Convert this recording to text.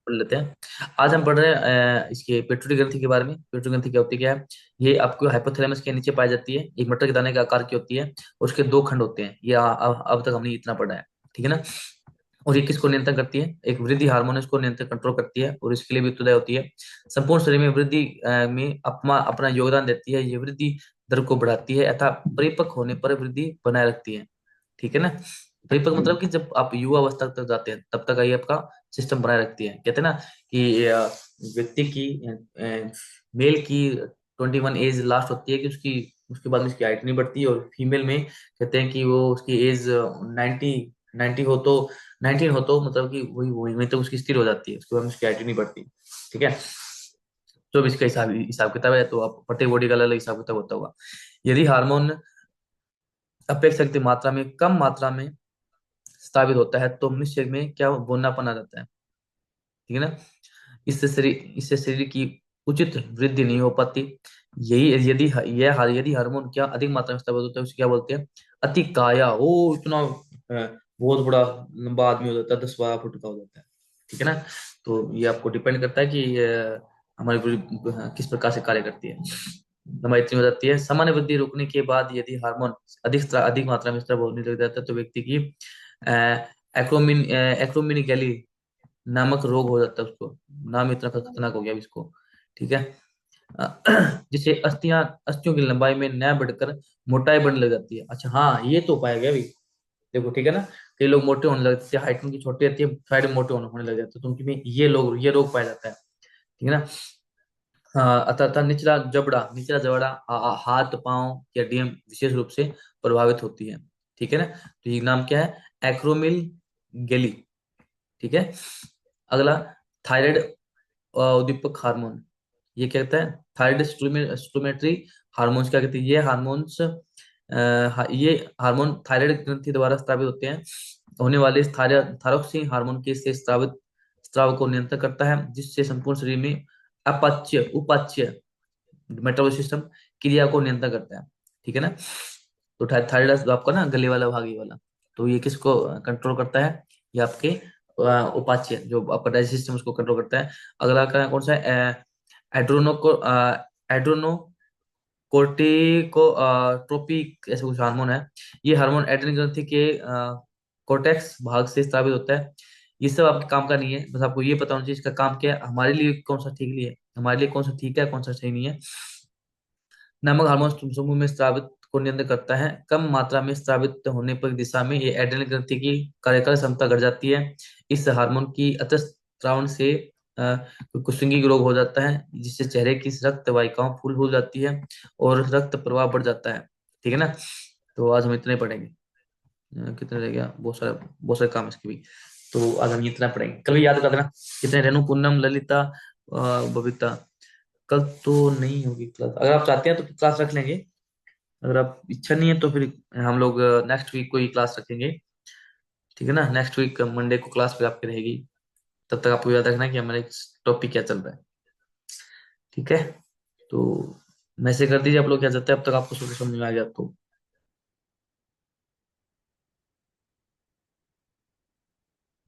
पढ़ लेते हैं। आज हम पढ़ रहे हैं इसके पेट्यूटरी ग्रंथि के बारे में। पेट्यूटरी ग्रंथि क्या होती है, क्या है? ये आपको हाइपोथैलेमस के नीचे पाई जाती है, एक मटर के दाने के आकार की होती है। उसके दो खंड होते हैं, ये अब तक हमने इतना पढ़ा है। ठीक है ना। और ये किसको नियंत्रण करती है? एक वृद्धि हार्मोन इसको नियंत्रण कंट्रोल करती है, और इसके लिए भी उत्तरदायी होती है। संपूर्ण शरीर में वृद्धि में अपना अपना योगदान देती है। ये वृद्धि दर को बढ़ाती है तथा परिपक्व होने पर वृद्धि बनाए रखती है। ठीक है ना। परिपक्व मतलब कि जब आप युवा अवस्था तक जाते हैं तब तक ये आपका सिस्टम बनाए रखती है। कहते हैं ना कि व्यक्ति की मेल की 21 एज लास्ट होती है कि उसकी, उसके बाद में उसकी हाइट नहीं बढ़ती। और फीमेल में कहते हैं कि वो उसकी एज 90 90 हो तो 19 हो तो मतलब कि वही वही वहीं तक उसकी स्थिर हो जाती है, उसके बाद में उसकी हाइट नहीं बढ़ती। ठीक है। तो इसका हिसाब हिसाब किताब है, तो आप प्रत्येक बॉडी का अलग अलग हिसाब किताब होता होगा। यदि हार्मोन अपेक्षाकृत मात्रा में कम मात्रा में स्थापित होता है तो मनुष्य में क्या बौनापन आ जाता है। ठीक है ना। इससे शरीर की उचित वृद्धि नहीं हो पाती। यही यदि हार्मोन क्या अधिक मात्रा में स्थापित होता है उसे क्या बोलते हैं? अति काया। ओ इतना बहुत बड़ा लंबा आदमी हो जाता है, 10-12 फुट का हो जाता है। ठीक है ना। तो ये आपको डिपेंड करता है कि हमारी बॉडी किस प्रकार से कार्य करती है। लंबाई इतनी हो जाती है। सामान्य वृद्धि रुकने के बाद यदि हार्मोन अधिक मात्रा में स्राव होने लग जाता है तो व्यक्ति की एक्रोमिनिगेली नामक रोग हो जाता है उसको। नाम इतना खतरनाक हो गया अभी इसको। ठीक है। जिससे अस्थियों की लंबाई में न बढ़कर मोटाई बढ़ने लग जाती है। अच्छा हाँ, ये तो पाया गया अभी। देखो ठीक है ना। कई लोग मोटे होने लगते हैं, हाइट उनकी छोटी रहती है, साइड में मोटे होने लग जाते हैं, तो उनकी में ये रोग पाया जाता है। ठीक है ना। हाँ, अतः निचला जबड़ा हाथ पांव की हड्डियां विशेष रूप से प्रभावित होती है। ठीक है ना। तो ये नाम क्या है? एक्रोमिल गेली। ठीक है। अगला, थायराइड उद्दीपक हार्मोन। ये क्या कहता है? थायराइड स्टूमेटरी हार्मोन्स क्या कहते हैं? ये हार्मोन थायराइड ग्रंथि द्वारा स्रावित होते हैं। होने वाले थायरॉक्सिन हार्मोन के से स्रावित स्राव को नियंत्रण करता है, जिससे संपूर्ण शरीर में अपाच्य उपाच्य मेटाबॉलिक सिस्टम क्रिया को नियंत्रण करता है। ठीक है ना। तो थायराइड जो आपका ना गले वाला भाग ये वाला, तो ये किसको कंट्रोल करता है? ये आपके उपाच्य जो आपका डाइजेस्ट सिस्टम उसको कंट्रोल करता है। अगला का कौन सा है? एड्रोनो को एड्रोनो कोर्टिको ट्रोपिक ऐसे कुछ हार्मोन है। ये हार्मोन एड्रेनल ग्रंथि के कोर्टेक्स भाग से स्रावित होता है। ये सब आपके काम का नहीं है, बस आपको ये पता होना चाहिए इसका काम क्या है, हमारे लिए कौन सा ठीक लिए हमारे लिए कौन सा ठीक है कौन सा सही नहीं है। नमक हार्मोन समूह में स्रावित को नियंत्रित करता है। कम मात्रा में स्रावित होने पर दिशा में ये एड्रेनल ग्रंथि की कार्यकारी क्षमता घट जाती है। इस हार्मोन की अतिस्रावन से कुष्ठिंगी रोग हो जाता है, जिससे चेहरे की रक्त वाहिकाओं फूल हो जाती है और रक्त प्रवाह बढ़ जाता है। ठीक है ना। तो आज हम इतने पढ़ेंगे। कितने रह गया? बहुत सारे काम है इसके भी। तो आज हम इतना पढ़ेंगे, कल भी याद कर देना कितने। रेणु, पूनम, ललिता, बबीता। कल तो नहीं होगी क्लास, अगर आप चाहते हैं तो क्लास रख लेंगे। अगर आप इच्छा नहीं है तो फिर हम लोग नेक्स्ट वीक को ही क्लास रखेंगे। ठीक है ना। नेक्स्ट वीक मंडे को क्लास फिर आपकी रहेगी। तब तक आपको याद रखना कि हमारे टॉपिक क्या चल रहा है। ठीक है। तो मैसेज कर दीजिए आप लोग क्या चाहते हैं, अब तक आपको समझ में आ गया तो।